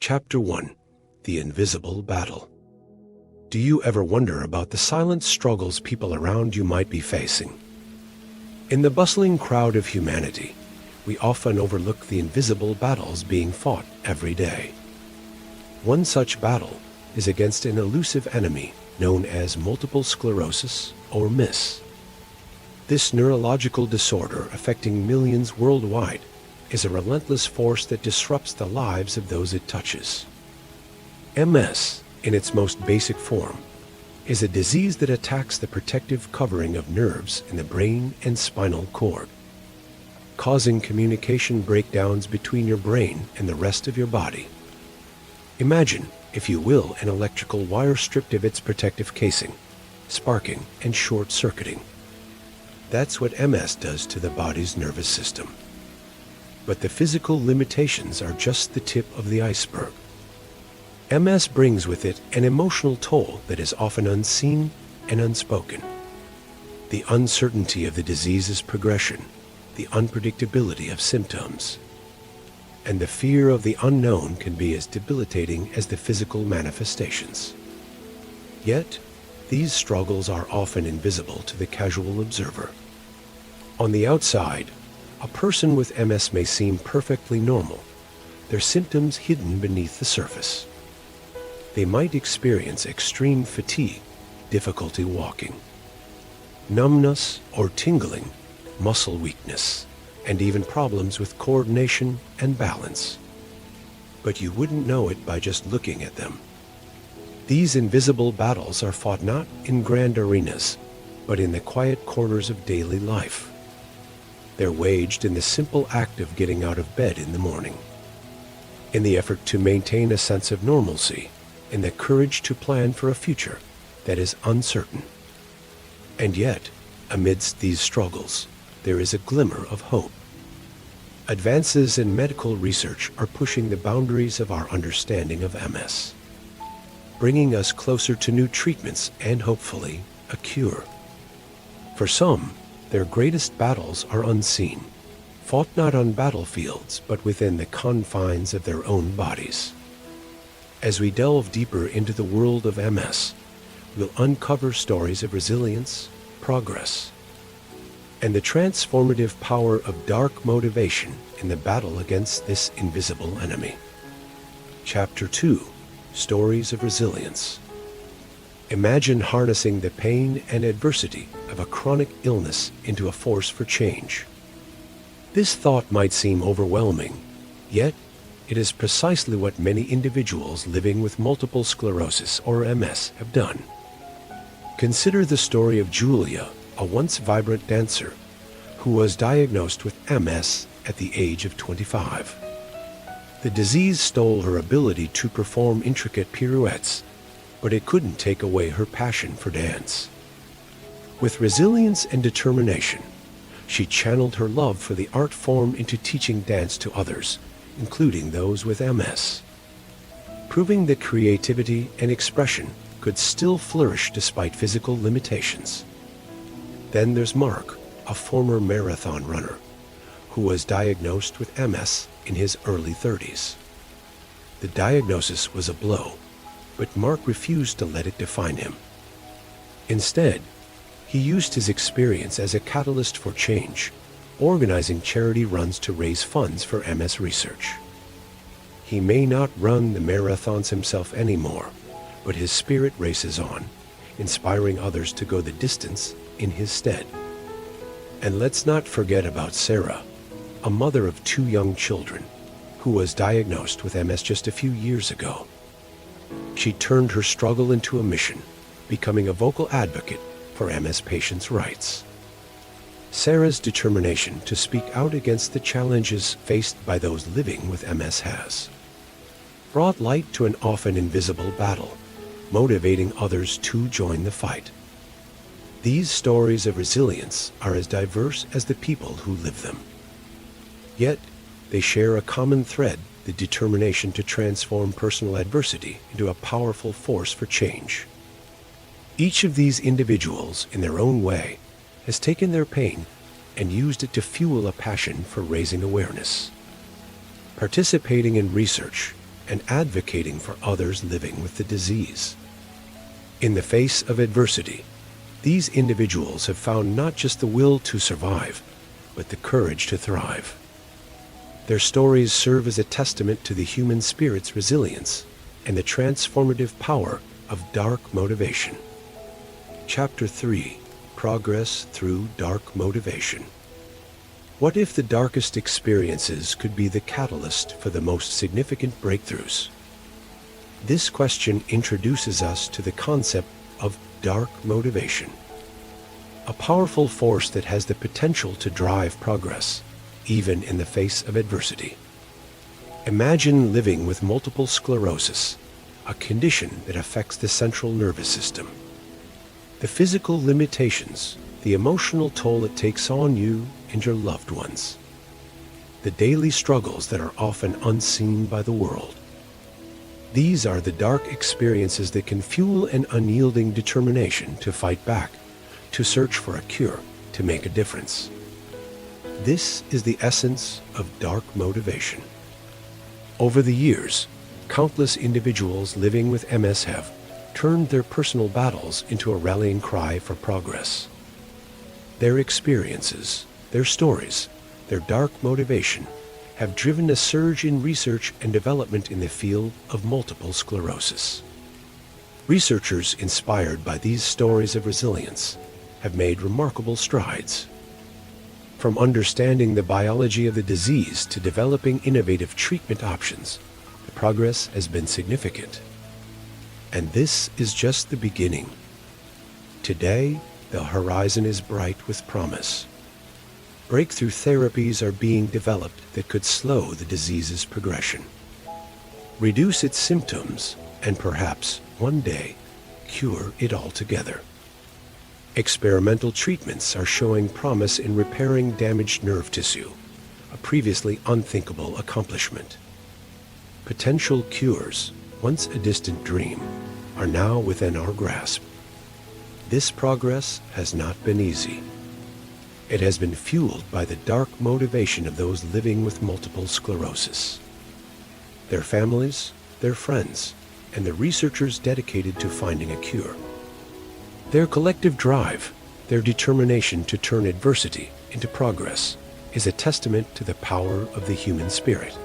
Chapter 1: The Invisible Battle. Do you ever wonder about the silent struggles people around you might be facing? In the bustling crowd of humanity, we often overlook the invisible battles being fought every day. One such battle is against an elusive enemy known as multiple sclerosis, or MS. This neurological disorder affecting millions worldwide is a relentless force that disrupts the lives of those it touches. MS, in its most basic form, is a disease that attacks the protective covering of nerves in the brain and spinal cord, causing communication breakdowns between your brain and the rest of your body. Imagine, if you will, an electrical wire stripped of its protective casing, sparking and short-circuiting. That's what MS does to the body's nervous system. But the physical limitations are just the tip of the iceberg. MS brings with it an emotional toll that is often unseen and unspoken. The uncertainty of the disease's progression, the unpredictability of symptoms, and the fear of the unknown can be as debilitating as the physical manifestations. Yet, these struggles are often invisible to the casual observer. On the outside, a person with MS may seem perfectly normal, their symptoms hidden beneath the surface. They might experience extreme fatigue, difficulty walking, numbness or tingling, muscle weakness, and even problems with coordination and balance. But you wouldn't know it by just looking at them. These invisible battles are fought not in grand arenas, but in the quiet corners of daily life. They're waged in the simple act of getting out of bed in the morning, in the effort to maintain a sense of normalcy, in the courage to plan for a future that is uncertain. And yet, amidst these struggles, there is a glimmer of hope. Advances in medical research are pushing the boundaries of our understanding of MS, bringing us closer to new treatments and, hopefully, a cure. For some, their greatest battles are unseen, fought not on battlefields, but within the confines of their own bodies. As we delve deeper into the world of MS, we'll uncover stories of resilience, progress, and the transformative power of dark motivation in the battle against this invisible enemy. Chapter 2: Stories of Resilience. Imagine harnessing the pain and adversity of a chronic illness into a force for change. This thought might seem overwhelming, yet it is precisely what many individuals living with multiple sclerosis, or MS, have done. Consider the story of Julia, a once vibrant dancer who was diagnosed with MS at the age of 25. The disease stole her ability to perform intricate pirouettes, but it couldn't take away her passion for dance. With resilience and determination, she channeled her love for the art form into teaching dance to others, including those with MS, proving that creativity and expression could still flourish despite physical limitations. Then there's Mark, a former marathon runner, who was diagnosed with MS in his early 30s. The diagnosis was a blow, but Mark refused to let it define him. Instead, he used his experience as a catalyst for change, organizing charity runs to raise funds for MS research. He may not run the marathons himself anymore, but his spirit races on, inspiring others to go the distance in his stead. And let's not forget about Sarah, a mother of 2 young children, who was diagnosed with MS just a few years ago. She turned her struggle into a mission, becoming a vocal advocate for MS patients' rights. Sarah's determination to speak out against the challenges faced by those living with MS has brought light to an often invisible battle, motivating others to join the fight. These stories of resilience are as diverse as the people who live them. Yet, they share a common thread: the determination to transform personal adversity into a powerful force for change. Each of these individuals, in their own way, has taken their pain and used it to fuel a passion for raising awareness, participating in research, and advocating for others living with the disease. In the face of adversity, these individuals have found not just the will to survive, but the courage to thrive. Their stories serve as a testament to the human spirit's resilience and the transformative power of dark motivation. Chapter 3: Progress Through Dark Motivation. What if the darkest experiences could be the catalyst for the most significant breakthroughs? This question introduces us to the concept of dark motivation, a powerful force that has the potential to drive progress, even in the face of adversity. Imagine living with multiple sclerosis, a condition that affects the central nervous system. The physical limitations, the emotional toll it takes on you and your loved ones, the daily struggles that are often unseen by the world. These are the dark experiences that can fuel an unyielding determination to fight back, to search for a cure, to make a difference. This is the essence of dark motivation. Over the years, countless individuals living with MS have turned their personal battles into a rallying cry for progress. Their experiences, their stories, their dark motivation have driven a surge in research and development in the field of multiple sclerosis. Researchers inspired by these stories of resilience have made remarkable strides. From understanding the biology of the disease to developing innovative treatment options, the progress has been significant. And this is just the beginning. Today, the horizon is bright with promise. Breakthrough therapies are being developed that could slow the disease's progression, reduce its symptoms, and perhaps, one day, cure it altogether. Experimental treatments are showing promise in repairing damaged nerve tissue, a previously unthinkable accomplishment. Potential cures, once a distant dream, are now within our grasp. This progress has not been easy. It has been fueled by the dark motivation of those living with multiple sclerosis, their families, their friends, and the researchers dedicated to finding a cure. Their collective drive, their determination to turn adversity into progress, is a testament to the power of the human spirit.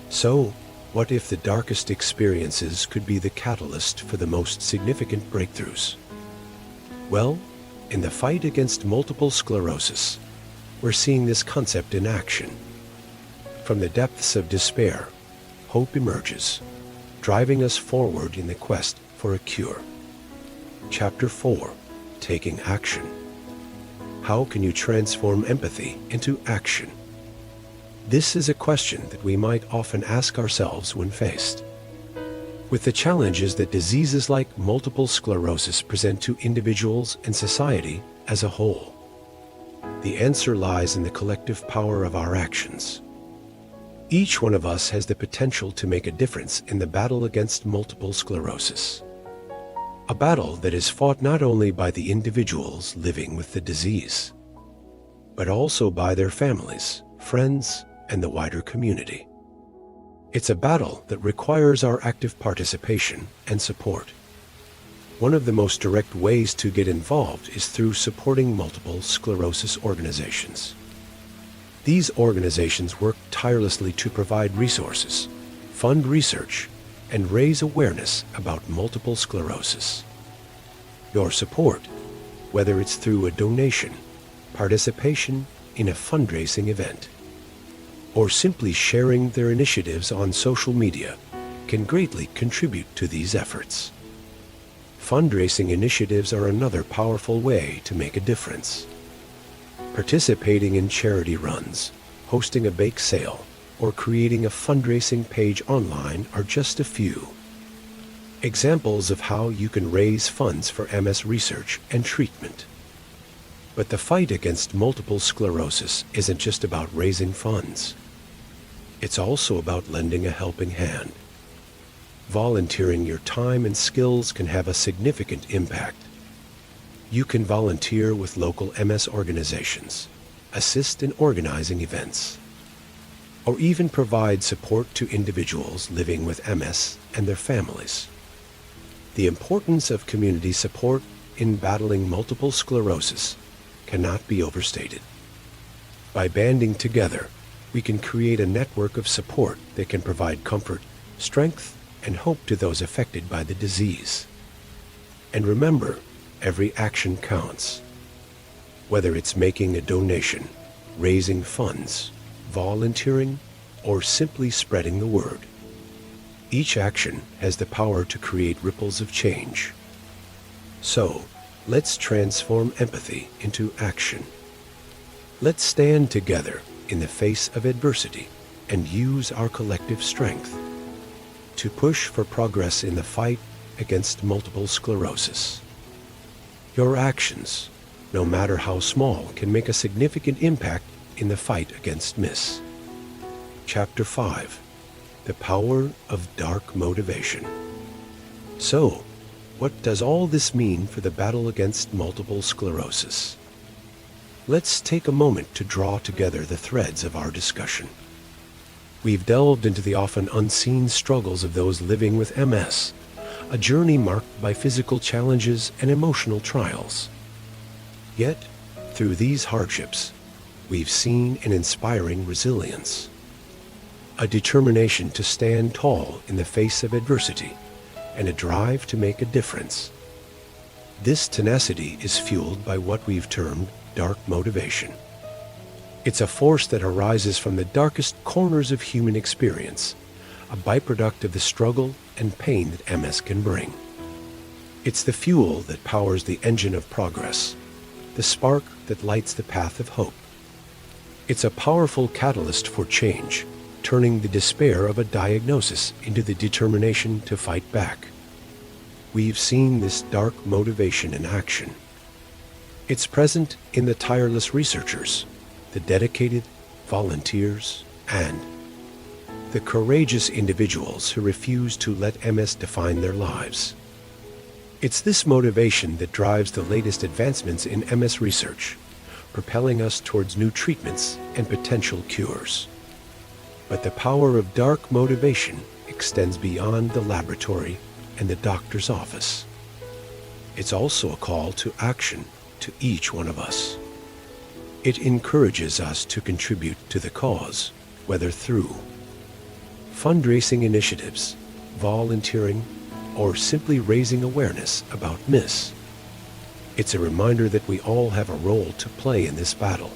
So, what if the darkest experiences could be the catalyst for the most significant breakthroughs? Well, in the fight against multiple sclerosis, we're seeing this concept in action. From the depths of despair, hope emerges, driving us forward in the quest for a cure. Chapter 4: Taking Action. How can you transform empathy into action? This is a question that we might often ask ourselves when faced with the challenges that diseases like multiple sclerosis present to individuals and society as a whole. The answer lies in the collective power of our actions. Each one of us has the potential to make a difference in the battle against multiple sclerosis. A battle that is fought not only by the individuals living with the disease, but also by their families, friends, and the wider community. It's a battle that requires our active participation and support. One of the most direct ways to get involved is through supporting multiple sclerosis organizations. These organizations work tirelessly to provide resources, fund research, and raise awareness about multiple sclerosis. Your support, whether it's through a donation, participation in a fundraising event, or simply sharing their initiatives on social media, can greatly contribute to these efforts. Fundraising initiatives are another powerful way to make a difference. Participating in charity runs, hosting a bake sale, or creating a fundraising page online are just a few examples of how you can raise funds for MS research and treatment. But the fight against multiple sclerosis isn't just about raising funds. It's also about lending a helping hand. Volunteering your time and skills can have a significant impact. You can volunteer with local MS organizations, assist in organizing events, or even provide support to individuals living with MS and their families. The importance of community support in battling multiple sclerosis cannot be overstated. By banding together, we can create a network of support that can provide comfort, strength, and hope to those affected by the disease. And remember, every action counts. Whether it's making a donation, raising funds, volunteering, or simply spreading the word. Each action has the power to create ripples of change. So, let's transform empathy into action. Let's stand together in the face of adversity and use our collective strength to push for progress in the fight against multiple sclerosis. Your actions, no matter how small, can make a significant impact in the fight against MS. Chapter 5. The Power of Dark Motivation. So, what does all this mean for the battle against multiple sclerosis? Let's take a moment to draw together the threads of our discussion. We've delved into the often unseen struggles of those living with MS, a journey marked by physical challenges and emotional trials. Yet, through these hardships, we've seen an inspiring resilience, a determination to stand tall in the face of adversity, and a drive to make a difference. This tenacity is fueled by what we've termed dark motivation. It's a force that arises from the darkest corners of human experience, a byproduct of the struggle and pain that MS can bring. It's the fuel that powers the engine of progress, the spark that lights the path of hope. It's a powerful catalyst for change, turning the despair of a diagnosis into the determination to fight back. We've seen this dark motivation in action. It's present in the tireless researchers, the dedicated volunteers, and the courageous individuals who refuse to let MS define their lives. It's this motivation that drives the latest advancements in MS research, propelling us towards new treatments and potential cures. But the power of dark motivation extends beyond the laboratory and the doctor's office. It's also a call to action to each one of us. It encourages us to contribute to the cause, whether through fundraising initiatives, volunteering, or simply raising awareness about MS. It's a reminder that we all have a role to play in this battle.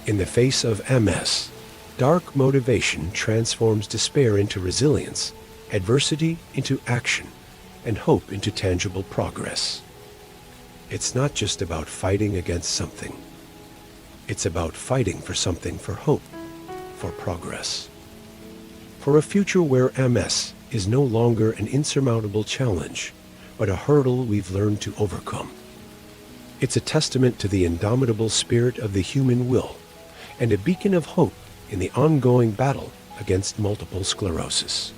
In the face of MS, dark motivation transforms despair into resilience, adversity into action, and hope into tangible progress. It's not just about fighting against something. It's about fighting for something, for hope, for progress. For a future where MS is no longer an insurmountable challenge, but a hurdle we've learned to overcome. It's a testament to the indomitable spirit of the human will and a beacon of hope in the ongoing battle against multiple sclerosis.